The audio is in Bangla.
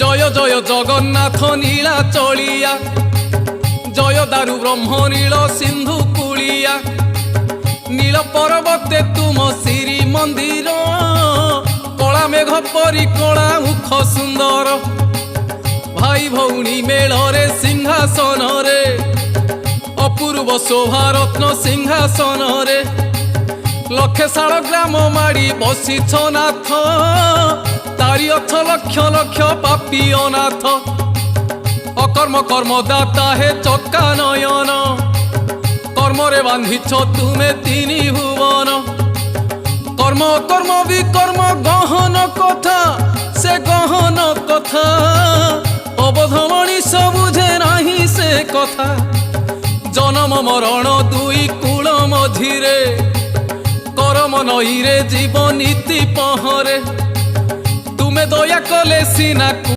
জয় জয় জগন্নাথ নীলা চলিয়া, জয় দারু ব্রহ্ম নীল সিন্ধু কুলিয়া। নীল পর্বতে তুম শ্রী মন্দির, কলা মেঘ পরি কলা মুখ সুন্দর। ভাই ভৌণী মেଳରେ সিংহাসନରେ, অপূর্ব শোভারত্ন সিংহাসନରେ। লক্ষে শাଳ গ্রাম মাড়ি বসিছ নাথ, তারি অর্থ লক্ষ লক্ষ পাপী অনাথ। অকর্ম কর্মদাতা হে চক্কা নয়ন, কর্মরে বাঁধিছ তুমে তিনি ভুবন। কর্ম কর্ম বিকর্ম গহন কথা, সে গহন কথা অবধ মଣିষ বুঝে নাহি সে কথা। জনম মরণ দুই কূল মঝিরে, করম নইরে জীব নীতি পহরে। তুমে দয়া কলে সিনা